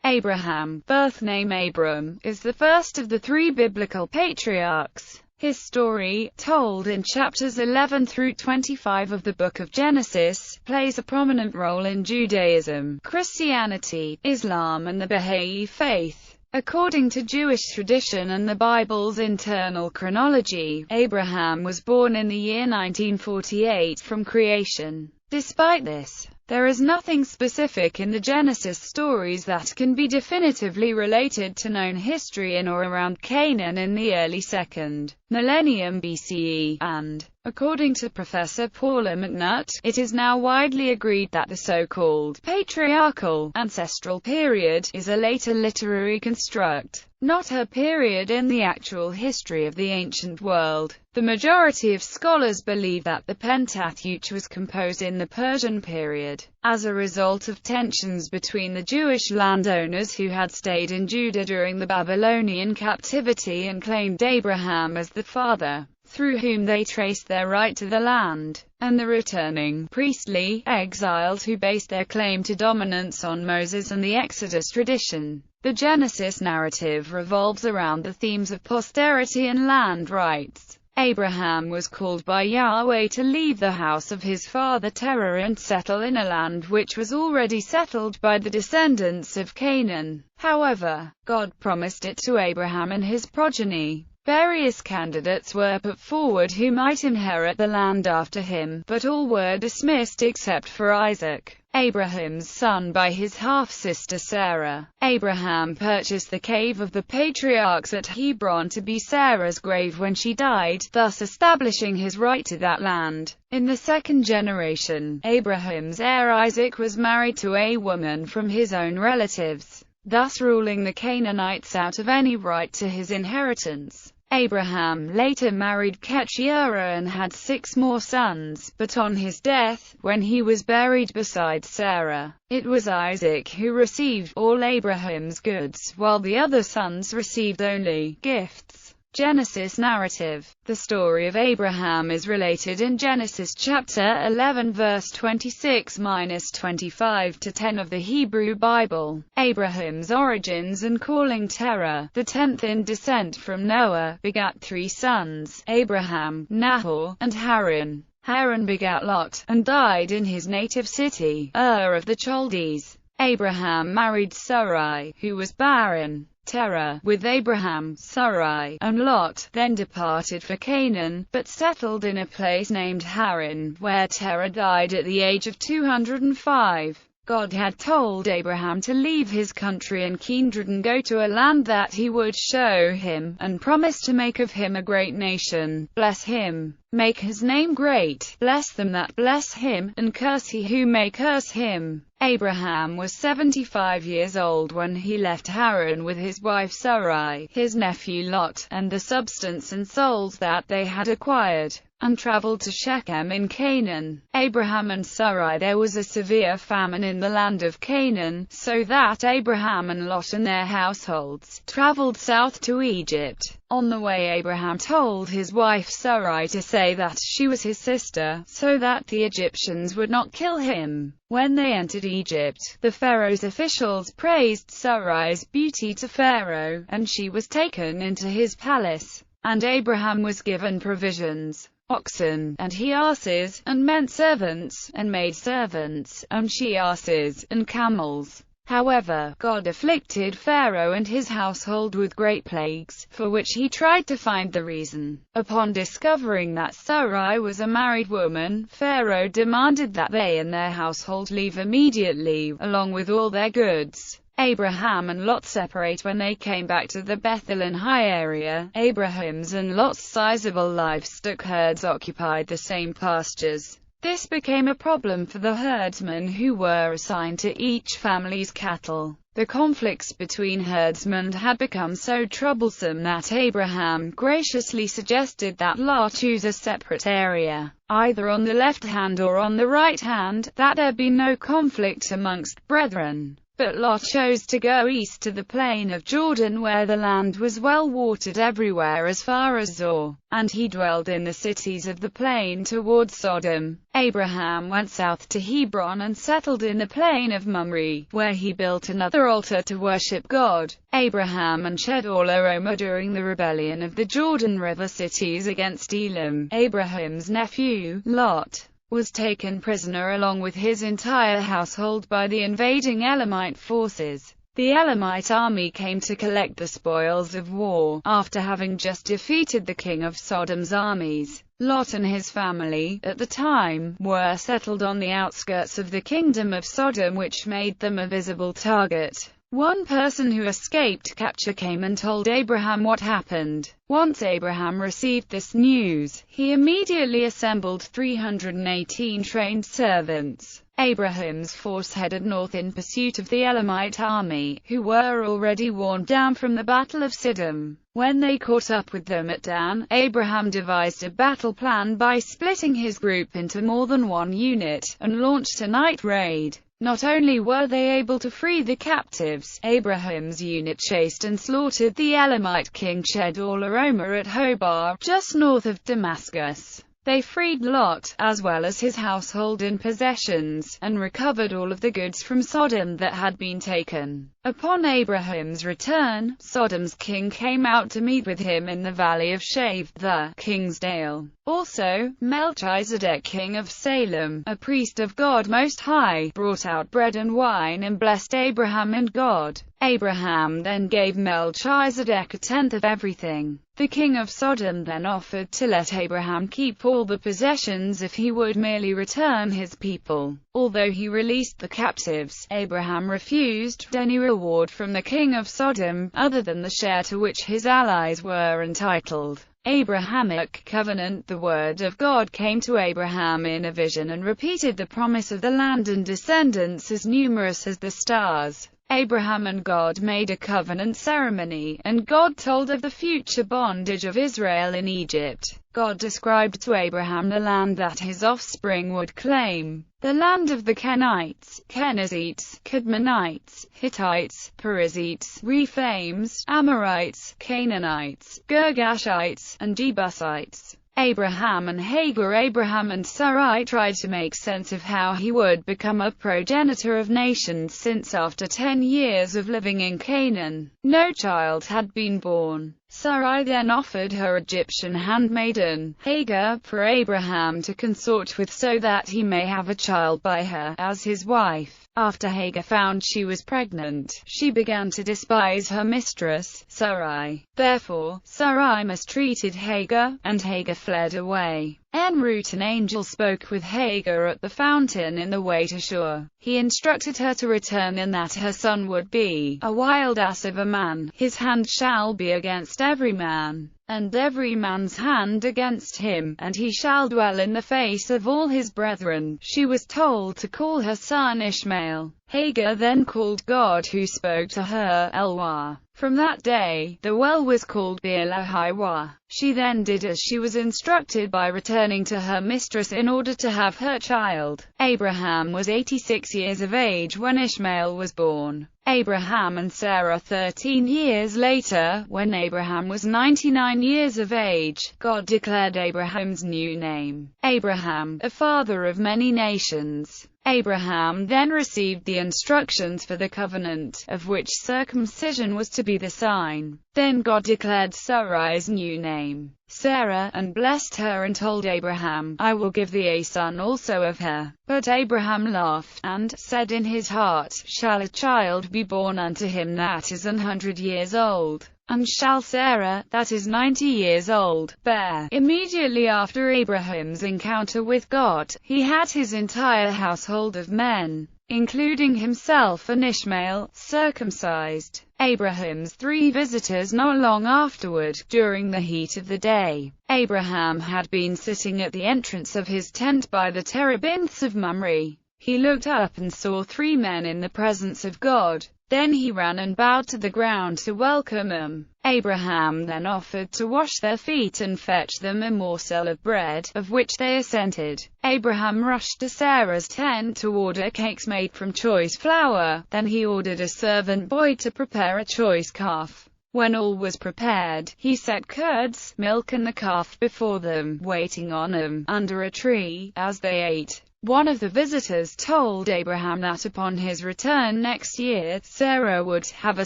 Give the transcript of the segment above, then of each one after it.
Abraham, birth name Abram, is the first of the three biblical patriarchs. His story, told in chapters 11 through 25 of the Book of Genesis, plays a prominent role in Judaism, Christianity, Islam and the Baha'i faith. According to Jewish tradition and the Bible's internal chronology, Abraham was born in the year 1948 from creation. Despite this, there is nothing specific in the Genesis stories that can be definitively related to known history in or around Canaan in the early 2nd millennium BCE, and, according to Professor Paula McNutt, it is now widely agreed that the so-called patriarchal ancestral period is a later literary construct, not a period in the actual history of the ancient world. The majority of scholars believe that the Pentateuch was composed in the Persian period, as a result of tensions between the Jewish landowners who had stayed in Judah during the Babylonian captivity and claimed Abraham as the father, through whom they traced their right to the land, and the returning priestly exiles who based their claim to dominance on Moses and the Exodus tradition. The Genesis narrative revolves around the themes of posterity and land rights. Abraham was called by Yahweh to leave the house of his father Terah and settle in a land which was already settled by the descendants of Canaan. However, God promised it to Abraham and his progeny. Various candidates were put forward who might inherit the land after him, but all were dismissed except for Isaac, Abraham's son by his half-sister Sarah. Abraham purchased the cave of the patriarchs at Hebron to be Sarah's grave when she died, thus establishing his right to that land. In the second generation, Abraham's heir Isaac was married to a woman from his own relatives, thus ruling the Canaanites out of any right to his inheritance. Abraham later married Keturah and had 6 more sons, but on his death, when he was buried beside Sarah, it was Isaac who received all Abraham's goods, while the other sons received only gifts. Genesis narrative. The story of Abraham is related in Genesis chapter 11 verse 26-25 to 10 of the Hebrew Bible. Abraham's origins and calling. Terah, the 10th in descent from Noah, begat 3 sons, Abraham, Nahor, and Haran. Haran begat Lot, and died in his native city, Ur of the Chaldees. Abraham married Sarai, who was barren. Terah, with Abraham, Sarai, and Lot, then departed for Canaan, but settled in a place named Haran, where Terah died at the age of 205. God had told Abraham to leave his country and kindred and go to a land that he would show him, and promised to make of him a great nation, bless him, make his name great, bless them that bless him, and curse he who may curse him. Abraham was 75 years old when he left Haran with his wife Sarai, his nephew Lot, and the substance and souls that they had acquired, and traveled to Shechem in Canaan. Abraham and Sarai. There was a severe famine in the land of Canaan, so that Abraham and Lot and their households traveled south to Egypt. On the way, Abraham told his wife Sarai to say that she was his sister, so that the Egyptians would not kill him. When they entered Egypt, the Pharaoh's officials praised Sarai's beauty to Pharaoh, and she was taken into his palace. And Abraham was given provisions, oxen, and he-asses, and men-servants, and maid-servants, and she-asses, and camels. However, God afflicted Pharaoh and his household with great plagues, for which he tried to find the reason. Upon discovering that Sarai was a married woman, Pharaoh demanded that they and their household leave immediately, along with all their goods. Abraham and Lot separate. When they came back to the Bethel and Hai area, Abraham's and Lot's sizable livestock herds occupied the same pastures. This became a problem for the herdsmen who were assigned to each family's cattle. The conflicts between herdsmen had become so troublesome that Abraham graciously suggested that Lot choose a separate area, either on the left hand or on the right hand, that there be no conflict amongst brethren. But Lot chose to go east to the plain of Jordan, where the land was well watered everywhere as far as Zoar, and he dwelled in the cities of the plain toward Sodom. Abraham went south to Hebron and settled in the plain of Mamre, where he built another altar to worship God. Abraham and Chedorlaomer during the rebellion of the Jordan River cities against Elam. Abraham's nephew, Lot, was taken prisoner along with his entire household by the invading Elamite forces. The Elamite army came to collect the spoils of war, after having just defeated the king of Sodom's armies. Lot and his family, at the time, were settled on the outskirts of the kingdom of Sodom, which made them a visible target. One person who escaped capture came and told Abraham what happened. Once Abraham received this news, he immediately assembled 318 trained servants. Abraham's force headed north in pursuit of the Elamite army, who were already worn down from the Battle of Siddim. When they caught up with them at Dan, Abraham devised a battle plan by splitting his group into more than one unit, and launched a night raid. Not only were they able to free the captives, Abraham's unit chased and slaughtered the Elamite king Chedorlaomer at Hobar, just north of Damascus. They freed Lot, as well as his household and possessions, and recovered all of the goods from Sodom that had been taken. Upon Abraham's return, Sodom's king came out to meet with him in the valley of Shave, the King's Dale. Also, Melchizedek, king of Salem, a priest of God Most High, brought out bread and wine and blessed Abraham and God. Abraham then gave Melchizedek a tenth of everything. The king of Sodom then offered to let Abraham keep all the possessions if he would merely return his people. Although he released the captives, Abraham refused any reward from the king of Sodom, other than the share to which his allies were entitled. Abrahamic covenant. The word of God came to Abraham in a vision and repeated the promise of the land and descendants as numerous as the stars. Abraham and God made a covenant ceremony, and God told of the future bondage of Israel in Egypt. God described to Abraham the land that his offspring would claim: the land of the Kenites, Kenizzites, Kadmonites, Hittites, Perizzites, Rephaims, Amorites, Canaanites, Girgashites, and Jebusites. Abraham and Hagar. Abraham and Sarai tried to make sense of how he would become a progenitor of nations, since after 10 years of living in Canaan, no child had been born. Sarai then offered her Egyptian handmaiden, Hagar, for Abraham to consort with so that he may have a child by her, as his wife. After Hagar found she was pregnant, she began to despise her mistress, Sarai. Therefore, Sarai mistreated Hagar, and Hagar fled away. En route, an angel spoke with Hagar at the fountain in the way to Shur. He instructed her to return and that her son would be a wild ass of a man. His hand shall be against every man, and every man's hand against him, and he shall dwell in the face of all his brethren. She was told to call her son Ishmael. Hagar then called God, who spoke to her, Elwah. From that day, the well was called Beer-lahai-wah. She then did as she was instructed by returning to her mistress in order to have her child. Abraham was 86 years of age when Ishmael was born. Abraham and Sarah 13 years later, when Abraham was 99 years of age, God declared Abraham's new name, Abraham, a father of many nations. Abraham then received the instructions for the covenant, of which circumcision was to be the sign. Then God declared Sarai's new name, Sarah, and blessed her and told Abraham, I will give thee a son also of her. But Abraham laughed, and said in his heart, Shall a child be born unto him that is 100 years old? And shall Sarah, that is 90 years old, bear? Immediately after Abraham's encounter with God, he had his entire household of men, including himself and Ishmael, circumcised. Abraham's 3 visitors. Not long afterward, during the heat of the day, Abraham had been sitting at the entrance of his tent by the terebinths of Mamre. He looked up and saw 3 men in the presence of God. Then he ran and bowed to the ground to welcome them. Abraham then offered to wash their feet and fetch them a morsel of bread, of which they assented. Abraham rushed to Sarah's tent to order cakes made from choice flour. Then he ordered a servant boy to prepare a choice calf. When all was prepared, he set curds, milk and the calf before them, waiting on them, under a tree, as they ate. One of the visitors told Abraham that upon his return next year, Sarah would have a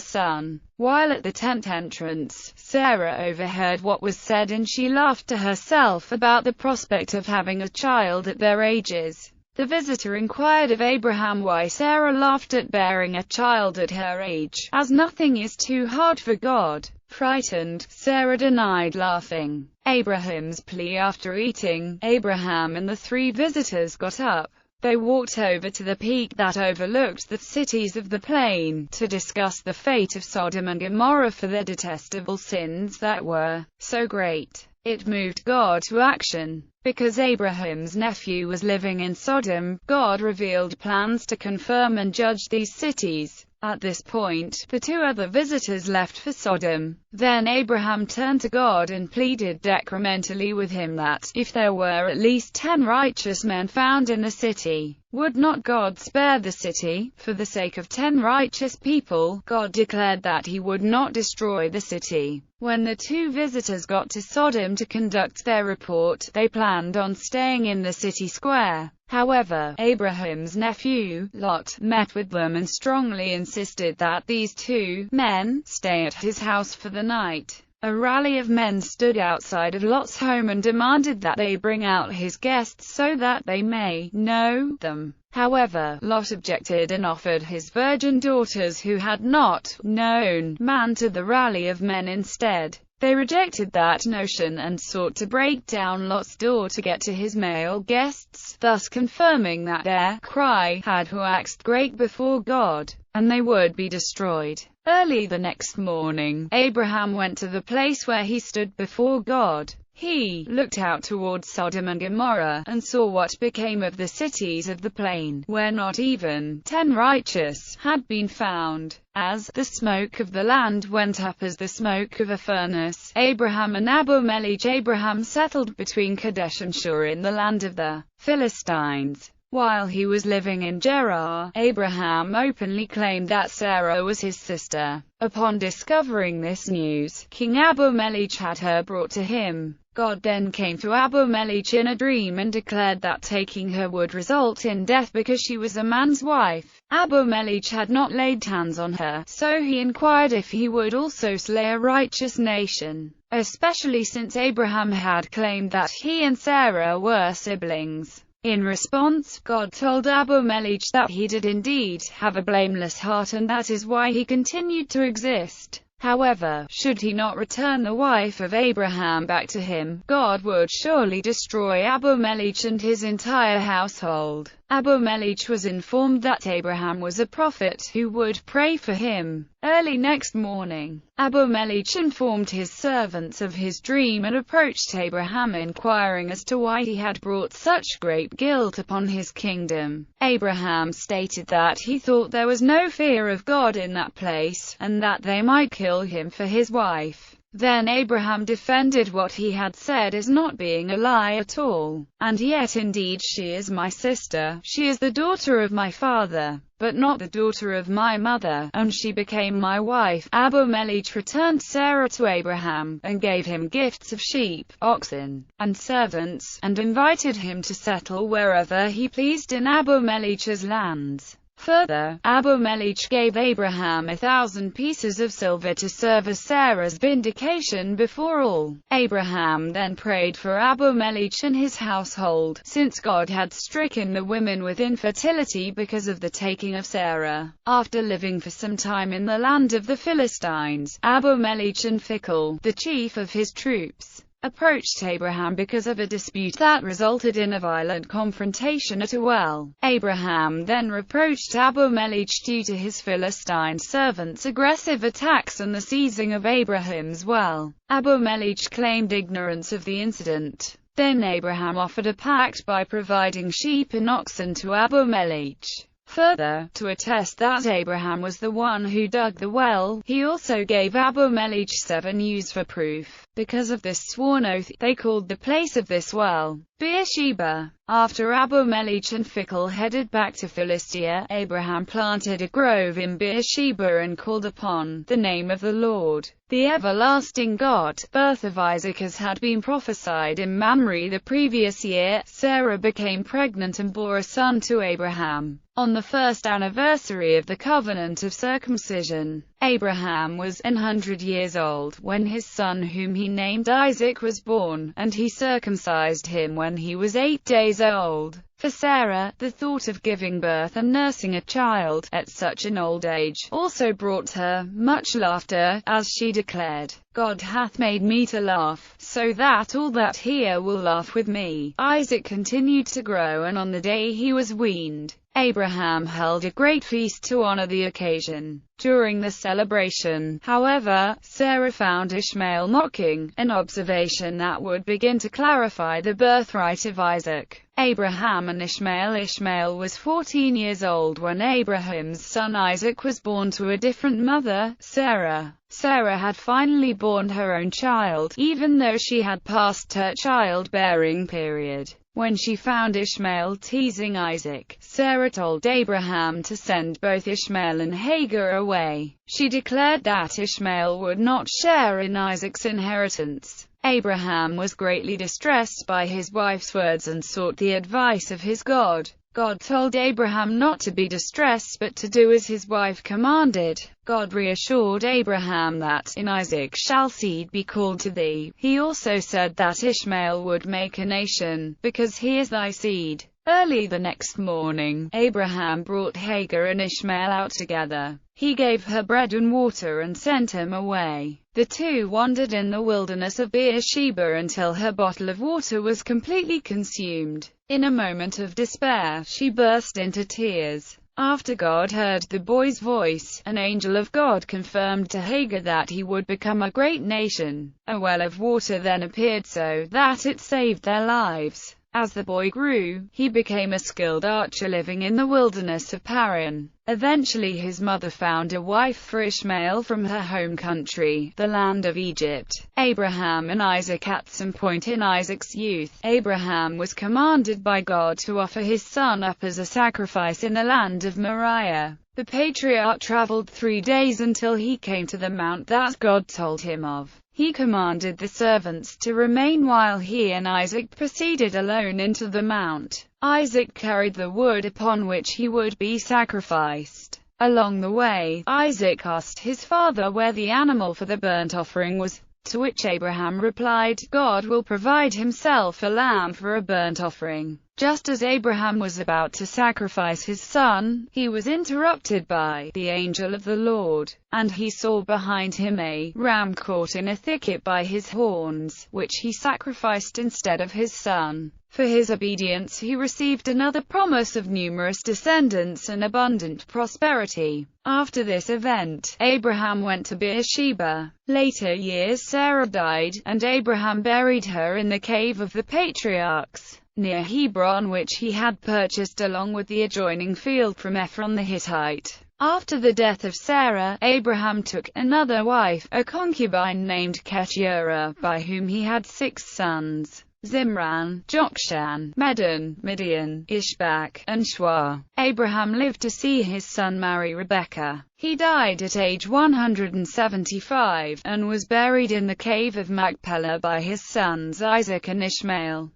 son. While at the tent entrance, Sarah overheard what was said and she laughed to herself about the prospect of having a child at their ages. The visitor inquired of Abraham why Sarah laughed at bearing a child at her age, as nothing is too hard for God. Frightened, Sarah denied laughing Abraham's plea. After eating, Abraham and the three visitors got up. They walked over to the peak that overlooked the cities of the plain, to discuss the fate of Sodom and Gomorrah, for their detestable sins that were so great. It moved God to action. Because Abraham's nephew was living in Sodom, God revealed plans to confirm and judge these cities. At this point, the two other visitors left for Sodom. Then Abraham turned to God and pleaded decrementally with him that, if there were at least 10 righteous men found in the city, would not God spare the city? For the sake of 10 righteous people, God declared that he would not destroy the city. When the two visitors got to Sodom to conduct their report, they planned on staying in the city square. However, Abraham's nephew, Lot, met with them and strongly insisted that these two men stay at his house for the night. A rally of men stood outside of Lot's home and demanded that they bring out his guests so that they may know them. However, Lot objected and offered his virgin daughters who had not known man to the rally of men instead. They rejected that notion and sought to break down Lot's door to get to his male guests, thus confirming that their cry had waxed great before God, and they would be destroyed. Early the next morning, Abraham went to the place where he stood before God. He looked out towards Sodom and Gomorrah, and saw what became of the cities of the plain, where not even 10 righteous had been found. As the smoke of the land went up as the smoke of a furnace, Abraham and Abimelech settled between Kadesh and Shur in the land of the Philistines. While he was living in Gerar, Abraham openly claimed that Sarah was his sister. Upon discovering this news, King Abimelech had her brought to him. God then came to Abimelech in a dream and declared that taking her would result in death because she was a man's wife. Abimelech had not laid hands on her, so he inquired if he would also slay a righteous nation, especially since Abraham had claimed that he and Sarah were siblings. In response, God told Abimelech that he did indeed have a blameless heart and that is why he continued to exist. However, should he not return the wife of Abraham back to him, God would surely destroy Abimelech and his entire household. Abimelech was informed that Abraham was a prophet who would pray for him. Early next morning, Abimelech informed his servants of his dream and approached Abraham inquiring as to why he had brought such great guilt upon his kingdom. Abraham stated that he thought there was no fear of God in that place, and that they might kill him for his wife. Then Abraham defended what he had said as not being a lie at all. And yet indeed she is my sister, she is the daughter of my father, but not the daughter of my mother, and she became my wife. Abimelech returned Sarah to Abraham, and gave him gifts of sheep, oxen, and servants, and invited him to settle wherever he pleased in Abimelech's lands. Further, Abimelech gave Abraham 1,000 pieces of silver to serve as Sarah's vindication before all. Abraham then prayed for Abimelech and his household, since God had stricken the women with infertility because of the taking of Sarah. After living for some time in the land of the Philistines, Abimelech and Phicol, the chief of his troops, approached Abraham because of a dispute that resulted in a violent confrontation at a well. Abraham then reproached Abimelech due to his Philistine servants' aggressive attacks and the seizing of Abraham's well. Abimelech claimed ignorance of the incident. Then Abraham offered a pact by providing sheep and oxen to Abimelech. Further, to attest that Abraham was the one who dug the well, he also gave Abimelech 7 ewes for proof. Because of this sworn oath, they called the place of this well Beersheba. After Abimelech and Phicol headed back to Philistia, Abraham planted a grove in Beersheba and called upon the name of the Lord, the everlasting God. Birth of Isaac. As had been prophesied in Mamre the previous year, Sarah became pregnant and bore a son to Abraham. On the first anniversary of the covenant of circumcision, Abraham was 100 years old when his son whom he named Isaac was born, and he circumcised him when he was 8 days old. For Sarah, the thought of giving birth and nursing a child at such an old age also brought her much laughter, as she declared, God hath made me to laugh, so that all that hear will laugh with me. Isaac continued to grow, and on the day he was weaned, Abraham held a great feast to honor the occasion. During the celebration, however, Sarah found Ishmael mocking, an observation that would begin to clarify the birthright of Isaac. Abraham and Ishmael. Ishmael was 14 years old when Abraham's son Isaac was born to a different mother, Sarah. Sarah had finally borne her own child, even though she had passed her childbearing period. When she found Ishmael teasing Isaac, Sarah told Abraham to send both Ishmael and Hagar away. She declared that Ishmael would not share in Isaac's inheritance. Abraham was greatly distressed by his wife's words and sought the advice of his God. God told Abraham not to be distressed but to do as his wife commanded. God reassured Abraham that, in Isaac shall seed be called to thee. He also said that Ishmael would make a nation, because he is thy seed. Early the next morning, Abraham brought Hagar and Ishmael out together. He gave her bread and water and sent him away. The two wandered in the wilderness of Beersheba until her bottle of water was completely consumed. In a moment of despair, she burst into tears. After God heard the boy's voice, an angel of God confirmed to Hagar that he would become a great nation. A well of water then appeared so that it saved their lives. As the boy grew, he became a skilled archer living in the wilderness of Paran. Eventually his mother found a wife for Ishmael from her home country, the land of Egypt. Abraham and Isaac. At some point in Isaac's youth, Abraham was commanded by God to offer his son up as a sacrifice in the land of Moriah. The patriarch traveled 3 days until he came to the mount that God told him of. He commanded the servants to remain while he and Isaac proceeded alone into the mount. Isaac carried the wood upon which he would be sacrificed. Along the way, Isaac asked his father where the animal for the burnt offering was, to which Abraham replied, God will provide himself a lamb for a burnt offering. Just as Abraham was about to sacrifice his son, he was interrupted by the angel of the Lord, and he saw behind him a ram caught in a thicket by his horns, which he sacrificed instead of his son. For his obedience he received another promise of numerous descendants and abundant prosperity. After this event, Abraham went to Beersheba. Later years Sarah died, and Abraham buried her in the cave of the patriarchs, near Hebron, which he had purchased along with the adjoining field from Ephron the Hittite. After the death of Sarah, Abraham took another wife, a concubine named Keturah, by whom he had 6 sons: Zimran, Jokshan, Medan, Midian, Ishbak, and Shua. Abraham lived to see his son marry Rebekah. He died at age 175, and was buried in the cave of Machpelah by his sons Isaac and Ishmael.